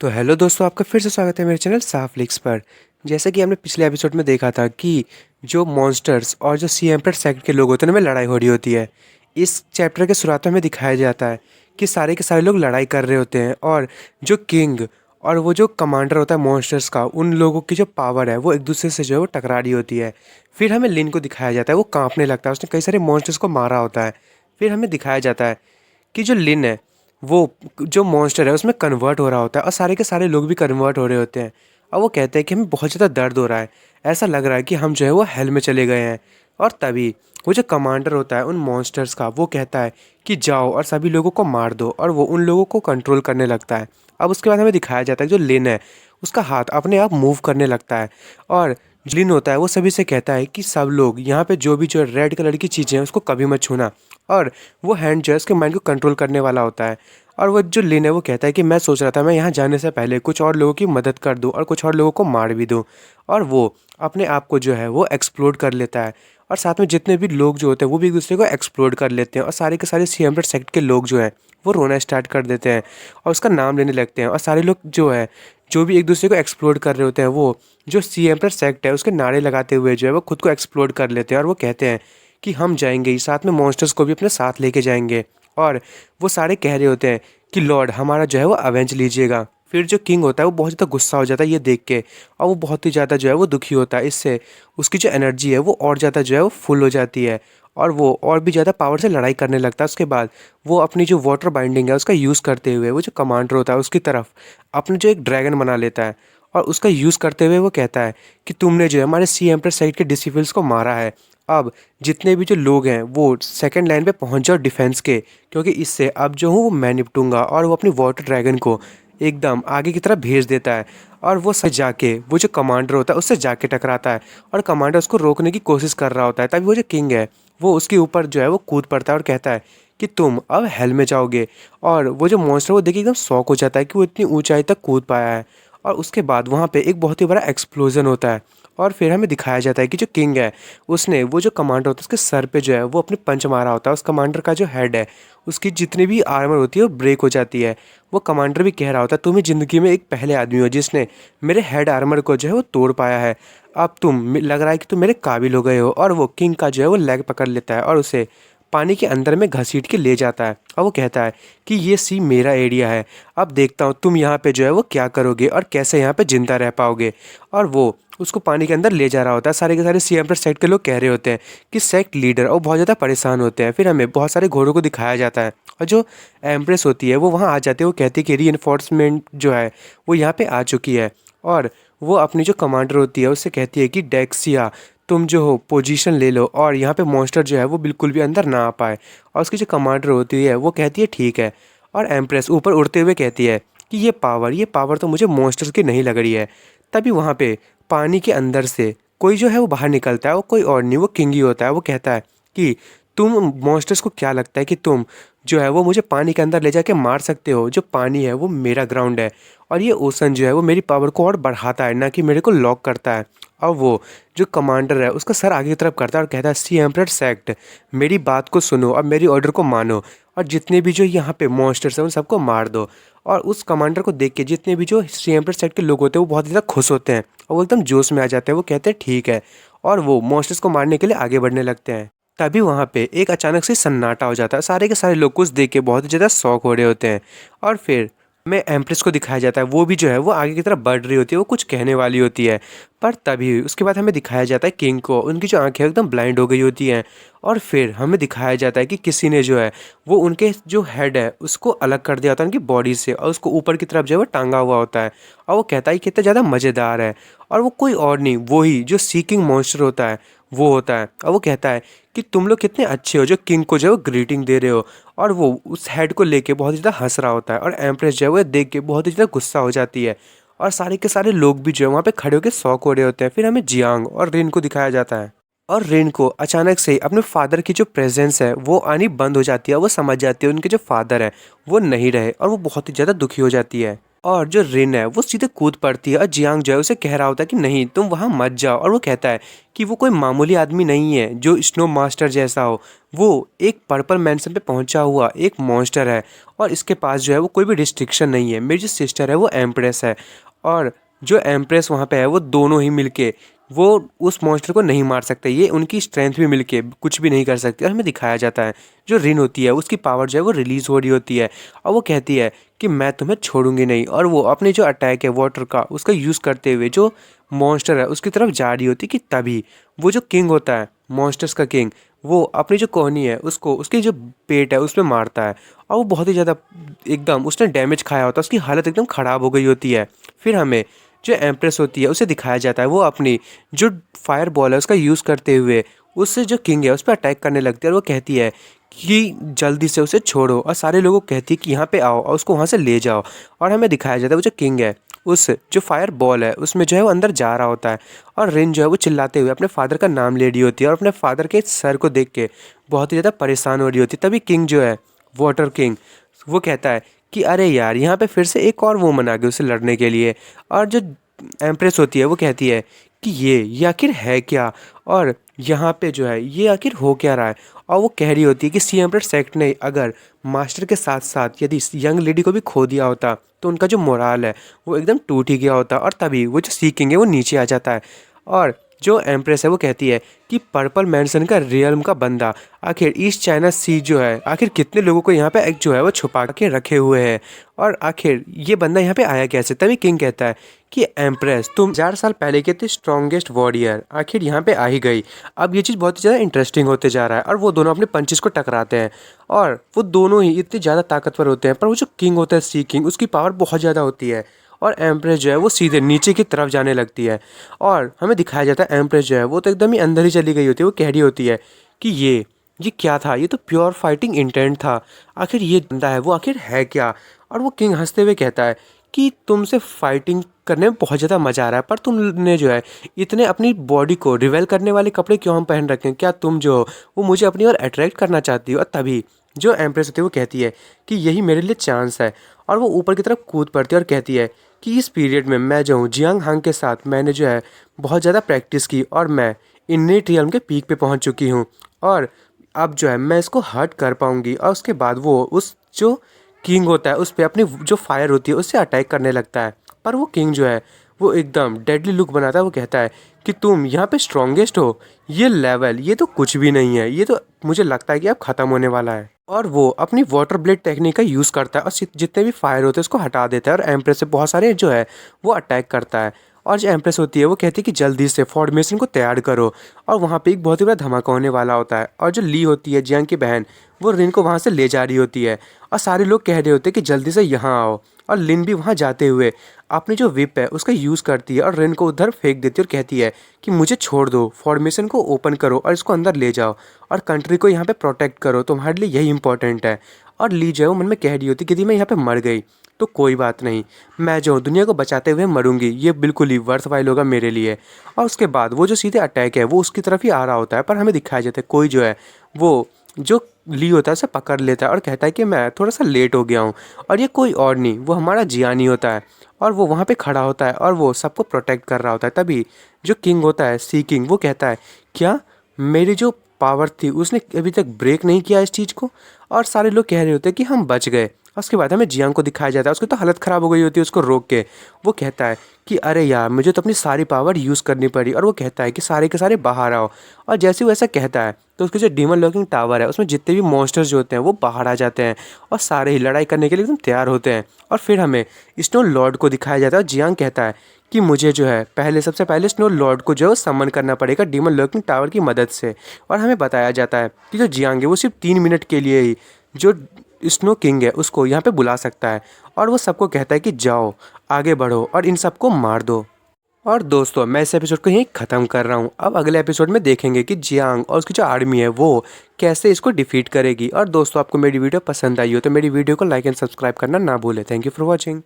तो हेलो दोस्तों, आपका फिर से स्वागत है मेरे चैनल साफ लिक्स पर। जैसे कि हमने पिछले एपिसोड में देखा था कि जो मॉन्स्टर्स और जो सी एम्परर सेक्ट के लोग होते हैं, उनमें लड़ाई हो रही होती है। इस चैप्टर के शुरुआत में हमें दिखाया जाता है कि सारे के सारे लोग लड़ाई कर रहे होते हैं और जो किंग और वो जो कमांडर होता है मॉन्स्टर्स का, उन लोगों की जो पावर है वो एक दूसरे से जो है वो टकरा रही होती है। फिर हमें लिन को दिखाया जाता है, वो कांपने लगता है, उसने कई सारे मॉन्स्टर्स को मारा होता है। फिर हमें दिखाया जाता है कि जो लिन है वो जो मॉन्स्टर है उसमें कन्वर्ट हो रहा होता है और सारे के सारे लोग भी कन्वर्ट हो रहे होते हैं। और वो कहते हैं कि हमें बहुत ज़्यादा दर्द हो रहा है, ऐसा लग रहा है कि हम जो है वो हेल में चले गए हैं। और तभी वो जो कमांडर होता है उन मॉन्स्टर्स का, वो कहता है कि जाओ और सभी लोगों को मार दो, और वो उन लोगों को कंट्रोल करने लगता है। अब उसके बाद हमें दिखाया जाता है जो लिन है उसका हाथ अपने आप मूव करने लगता है, और जो लिन होता है वो सभी से कहता है कि सब लोग यहाँ पे जो भी जो रेड कलर की चीज़ें हैं उसको कभी मत छूना। और वो हैंड जो है उसके माइंड को कंट्रोल करने वाला होता है। और वो जो लिन है वो कहता है कि मैं सोच रहा था मैं यहाँ जाने से पहले कुछ और लोगों की मदद कर दूँ और कुछ और लोगों को मार भी दूँ। और वो अपने आप को जो है वो एक्सप्लोड कर लेता है, और साथ में जितने भी लोग जो होते हैं वो भी एक दूसरे को एक्सप्लोड कर लेते हैं, और सारे के सारे सी एम्परर सेक्ट के लोग जो हैं वो रोना स्टार्ट कर देते हैं और उसका नाम लेने लगते हैं। और सारे लोग जो है जो भी एक दूसरे को एक्सप्लोड कर रहे होते हैं, वो जो सी एम्परर सेक्ट है उसके नारे लगाते हुए जो है वो खुद को एक्सप्लोड कर लेते हैं, और वो कहते हैं कि हम जाएंगे ही, साथ में मॉन्स्टर्स को भी अपने साथ लेके जाएंगे। और वो सारे कह रहे होते हैं कि लॉर्ड हमारा जो है वो अवेंज लीजिएगा। फिर जो किंग होता है वो बहुत ज़्यादा गुस्सा हो जाता है ये देख के, और वो बहुत ही ज़्यादा जो है वो दुखी होता है। इससे उसकी जो एनर्जी है वो और ज़्यादा जो है वो फुल हो जाती है, और वो और भी ज़्यादा पावर से लड़ाई करने लगता है। उसके बाद वो अपनी जो वाटर बाइंडिंग है उसका यूज़ करते हुए वो जो कमांडर होता है उसकी तरफ अपने जो एक ड्रैगन बना लेता है, और उसका यूज़ करते हुए वो कहता है कि तुमने जो है हमारे सी एम्परर साइड के डिसिबल्स को मारा है। अब जितने भी जो लोग हैं वो सेकंड लाइन पे पहुंच जाओ डिफेंस के, क्योंकि इससे अब जो हूँ वो मैं निपटूंगा। और वो अपनी वाटर ड्रैगन को एकदम आगे की तरफ भेज देता है, और वो सच जाके वो जो कमांडर होता है उससे जाके टकराता है, और कमांडर उसको रोकने की कोशिश कर रहा होता है। तभी वो जो किंग है वो उसके ऊपर जो है वो कूद पड़ता है और कहता है कि तुम अब हेल में जाओगे। और वो जो मॉन्स्टर वो देखिए एकदम शॉक हो जाता है कि वो इतनी ऊंचाई तक कूद पाया है। और उसके बाद वहाँ पे एक बहुत ही बड़ा एक्सप्लोजन होता है, और फिर हमें दिखाया जाता है कि जो किंग है उसने वो जो कमांडर होता है उसके सर पे जो है वो अपने पंच मारा होता है। उस कमांडर का जो हेड है उसकी जितनी भी आर्मर होती है वो ब्रेक हो जाती है। वो कमांडर भी कह रहा होता है तुम ही ज़िंदगी में एक पहले आदमी हो जिसने मेरे हेड आर्मर को जो है वो तोड़ पाया है, अब तुम लग रहा है कि तुम मेरे काबिल हो गए हो। और वो किंग का जो है वो लेग पकड़ लेता है और उसे पानी के अंदर में घसीट के ले जाता है, और वो कहता है कि ये सी मेरा एरिया है, अब देखता हूँ तुम यहाँ पे जो है वो क्या करोगे और कैसे यहाँ पे जिंदा रह पाओगे। और वो उसको पानी के अंदर ले जा रहा होता है। सारे के सारे सी एम्परर सेक्ट के लोग कह रहे होते हैं कि सेक्ट लीडर, और बहुत ज़्यादा परेशान होते हैं। फिर हमें बहुत सारे घोड़ों को दिखाया जाता है, और जो एम्प्रेस होती है वो वहाँ आ जाती है। वो कहती है कि रीइंफोर्समेंट जो है वो यहाँ पे आ चुकी है, और वो अपनी जो कमांडर होती है उससे कहती है कि डेक्सिया तुम जो हो पोजीशन ले लो, और यहाँ पे मॉन्स्टर जो है वो बिल्कुल भी अंदर ना आ पाए। और उसकी जो कमांडर होती है वो कहती है ठीक है, और एम्प्रेस ऊपर उड़ते हुए कहती है कि ये पावर तो मुझे मॉन्स्टर्स की नहीं लग रही है। तभी वहाँ पे पानी के अंदर से कोई जो है वो बाहर निकलता है, वो कोई और नहीं वो किंग ही होता है। वो कहता है कि तुम मॉन्स्टर्स को क्या लगता है कि तुम जो है वो मुझे पानी के अंदर ले जाके मार सकते हो? जो पानी है वो मेरा ग्राउंड है, और ये ओशन जो है वो मेरी पावर को और बढ़ाता है, ना कि मेरे को लॉक करता है। और वो जो कमांडर है उसका सर आगे की तरफ करता है और कहता है सी एम्परर सेक्ट मेरी बात को सुनो और मेरी ऑर्डर को मानो, और जितने भी जो यहाँ पे मॉन्स्टर्स हैं उन सबको मार दो। और उस कमांडर को देख के जितने भी जो सी एम्परर सेक्ट के लोग होते हैं वो बहुत ज़्यादा खुश होते हैं, और वो एकदम जोश में आ जाते हैं। वो कहते हैं ठीक है, और वो मॉन्स्टर्स को मारने के लिए आगे बढ़ने लगते हैं। तभी वहाँ पे एक अचानक से सन्नाटा हो जाता है, सारे के सारे लोग कुछ देख के बहुत ही ज़्यादा शॉक हो रहे होते हैं। और फिर हमें एम्प्रेस को दिखाया जाता है, वो भी जो है वो आगे की तरफ बढ़ रही होती है, वो कुछ कहने वाली होती है। पर तभी उसके बाद हमें दिखाया जाता है किंग को, उनकी जो आंखें एकदम ब्लाइंड हो गई होती हैं। और फिर हमें दिखाया जाता है कि किसी ने जो है वो उनके जो हेड है उसको अलग कर दिया होता है उनकी बॉडी से, और उसको ऊपर की तरफ जो है वो टांगा हुआ होता है। और वो कहता है कितना ज़्यादा मज़ेदार है, और वो कोई और नहीं वही जो सीकिंग मॉन्स्टर होता है वो होता है। और वो कहता है कि तुम लोग कितने अच्छे हो जो किंग को जो है वो ग्रीटिंग दे रहे हो। और वो उस हेड को लेके बहुत ज़्यादा हंस रहा होता है, और एम्प्रेस जो है वो देख के बहुत ही ज़्यादा गुस्सा हो जाती है, और सारे के सारे लोग भी जो है वहाँ पे खड़े होकर शॉक हो रहे होते हैं। फिर हमें जियांग और रिन को दिखाया जाता है, और रिन को अचानक से अपने फादर की जो प्रेजेंस है वो आनी बंद हो जाती है। वो समझ जाती है उनके जो फादर हैं वो नहीं रहे, और वो बहुत ही ज़्यादा दुखी हो जाती है। और जो रिन है वो सीधे कूद पड़ती है और जियांग जो है उसे कह रहा होता है कि नहीं तुम वहाँ मत जाओ। और वो कहता है कि वो कोई मामूली आदमी नहीं है जो स्नो मास्टर जैसा हो, वो एक पर्पल मैंशन पे पहुंचा हुआ एक मॉन्स्टर है और इसके पास जो है वो कोई भी रिस्ट्रिक्शन नहीं है। मेरी जो सिस्टर है वो एम्प्रेस है और जो एम्प्रेस वहाँ पे है वो दोनों ही मिलके वो उस मॉन्स्टर को नहीं मार सकते। ये उनकी स्ट्रेंथ भी मिलके कुछ भी नहीं कर सकती। और हमें दिखाया जाता है जो रिन होती है उसकी पावर जो है वो रिलीज हो रही होती है और वो कहती है कि मैं तुम्हें छोड़ूंगी नहीं। और वो अपने जो अटैक है वाटर का उसका यूज़ करते हुए जो मॉन्स्टर है उसकी तरफ जा रही होती कि तभी वो जो किंग होता है मॉन्स्टर्स का किंग वो अपनी जो कोहनी है उसको उसकी जो पेट है उसमें मारता है और वो बहुत ही ज़्यादा एकदम उसने डैमेज खाया होता है, उसकी हालत एकदम ख़राब हो गई होती है। फिर हमें जो एम्प्रेस होती है उसे दिखाया जाता है वो अपनी जो फायर बॉल है उसका यूज़ करते हुए उससे जो किंग है उस पर अटैक करने लगती है और वो कहती है कि जल्दी से उसे छोड़ो। और सारे लोगों को कहती है कि यहाँ पे आओ और उसको वहाँ से ले जाओ। और हमें दिखाया जाता है वो जो किंग है उस जो फायर बॉल है उसमें जो है वो अंदर जा रहा होता है और रिन जो है वो चिल्लाते हुए अपने फादर का नाम ले रही होती है और अपने फादर के सर को देख के बहुत ही ज़्यादा परेशान हो रही होती है। तभी किंग जो है वाटर किंग वो कहता है कि अरे यार यहाँ पे फिर से एक और वूमन आ गई उससे लड़ने के लिए। और जो एम्प्रेस होती है वो कहती है कि ये आखिर है क्या और यहाँ पे जो है ये आखिर हो क्या रहा है। और वो कह रही होती है कि सी एम्प्रेस सेक्ट ने अगर मास्टर के साथ साथ यदि इस यंग लेडी को भी खो दिया होता तो उनका जो मोराल है वो एकदम टूट ही गया होता। और तभी वो जो सी किंग है वो नीचे आ जाता है और जो एम्प्रेस है वो कहती है कि पर्पल मैंसन का रियल्म का बंदा आखिर ईस्ट चाइना सी जो है आखिर कितने लोगों को यहाँ पे एक जो है वो छुपा के रखे हुए हैं और आखिर ये बंदा यहाँ पे आया कैसे। तभी किंग कहता है कि एम्प्रेस तुम 1000 साल पहले के थे स्ट्रॉन्गेस्ट वॉरियर आखिर यहाँ पे आ ही गई। अब ये चीज़ बहुत ही ज़्यादा इंटरेस्टिंग होते जा रहा है और वो दोनों अपने पंचेस को टकराते हैं और वो दोनों ही इतने ज़्यादा ताकतवर होते हैं। पर वो जो किंग होता है सी किंग उसकी पावर बहुत ज़्यादा होती है और एम्प्रेस जो है वो सीधे नीचे की तरफ जाने लगती है। और हमें दिखाया जाता है एम्प्रेस जो है वो तो एकदम ही अंदर ही चली गई होती है। वो कह रही होती है कि ये क्या था, ये तो प्योर फाइटिंग इंटेंट था, आखिर ये बंदा है वो आखिर है क्या। और वो किंग हंसते हुए कहता है कि तुमसे फाइटिंग करने में बहुत ज़्यादा मज़ा आ रहा है पर तुमने जो है इतने अपनी बॉडी को रिवेल करने वाले कपड़े क्यों हम पहन रखे हैं, क्या तुम जो हो वो मुझे अपनी ओर अट्रैक्ट करना चाहती हो। और तभी जो एम्प्रेस होती है वो कहती है कि यही मेरे लिए चांस है और वो ऊपर की तरफ कूद पड़ती है और कहती है कि इस पीरियड में मैं जो हूँ जियांग हांग के साथ मैंने जो है बहुत ज़्यादा प्रैक्टिस की और मैं इन्नेट रियल्म के पीक पे पहुँच चुकी हूँ और अब जो है मैं इसको हर्ट कर पाऊँगी। और उसके बाद वो उस जो किंग होता है उस पर अपनी जो फायर होती है उससे अटैक करने लगता है। पर वो किंग जो है वो एकदम डेडली लुक बनाता है। वो कहता है कि तुम यहाँ पे स्ट्रॉन्गेस्ट हो, ये लेवल ये तो कुछ भी नहीं है, ये तो मुझे लगता है कि अब ख़त्म होने वाला है। और वो अपनी वाटर ब्लेड टेक्निक का यूज़ करता है और जितने भी फायर होते हैं उसको हटा देता है और एम्प्रेस से बहुत सारे जो है वो अटैक करता है। और जो एम्प्रेस होती है वो कहती है कि जल्दी से फॉर्मेशन को तैयार करो। और वहाँ पे एक बहुत ही बड़ा धमाका होने वाला होता है और जो ली होती है जियांग की बहन वो रिन को वहाँ से ले जा रही होती है और सारे लोग कह रहे होते हैं कि जल्दी से यहाँ आओ। और लिन भी वहाँ जाते हुए अपनी जो विप है उसका यूज़ करती है और रिन को उधर फेंक देती है और कहती है कि मुझे छोड़ दो, फॉर्मेशन को ओपन करो और इसको अंदर ले जाओ और कंट्री को यहाँ पे प्रोटेक्ट करो, तुम्हारे लिए यही इंपॉर्टेंट है। और ली जो है वो मन में कह रही होती कि यदि मैं यहाँ पे मर गई तो कोई बात नहीं, मैं जो दुनिया को बचाते हुए मरूंगी, ये बिल्कुल ही वर्थ वाइल होगा मेरे लिए। और उसके बाद वो जो सीधे अटैक है वो उसकी तरफ ही आ रहा होता है पर हमें दिखाया जाता है कोई जो है वो जो ली होता है उसे पकड़ लेता है और कहता है कि मैं थोड़ा सा लेट हो गया हूँ। और ये कोई और नहीं वो हमारा जियानी होता है और वो वहाँ पे खड़ा होता है और वो सबको प्रोटेक्ट कर रहा होता है। तभी जो किंग होता है सी किंग वो कहता है क्या मेरी जो पावर थी उसने अभी तक ब्रेक नहीं किया इस चीज़ को। और सारे लोग कह रहे होते हैं कि हम बच गए। उसके बाद हमें जियांग को दिखाया जाता है, उसकी तो हालत ख़राब हो गई होती है उसको रोक के। वो कहता है कि अरे यार मुझे तो अपनी सारी पावर यूज़ करनी पड़ी। और वो कहता है कि सारे के सारे बाहर आओ। और जैसे वो ऐसा कहता है तो उसके जो डीमन लॉकिंग टावर है उसमें जितने भी मॉन्स्टर्स जो होते हैं वो बाहर आ जाते हैं और सारे ही लड़ाई करने के लिए एकदम तैयार होते हैं। और फिर हमें स्नो लॉर्ड को दिखाया जाता है और जियांग कहता है कि मुझे जो है सबसे पहले स्नो लॉर्ड को जो है समन करना पड़ेगा डीमन लॉकिंग टावर की मदद से। और हमें बताया जाता है कि जो जियांग है वो सिर्फ 3 मिनट के लिए ही जो स्नो किंग है उसको यहाँ पे बुला सकता है। और वो सबको कहता है कि जाओ आगे बढ़ो और इन सबको मार दो। और दोस्तों मैं इस एपिसोड को यहीं ख़त्म कर रहा हूँ। अब अगले एपिसोड में देखेंगे कि जियांग और उसकी जो आर्मी है वो कैसे इसको डिफीट करेगी। और दोस्तों आपको मेरी वीडियो पसंद आई हो तो मेरी वीडियो को लाइक एंड सब्सक्राइब करना ना भूलें। Thank you for watching.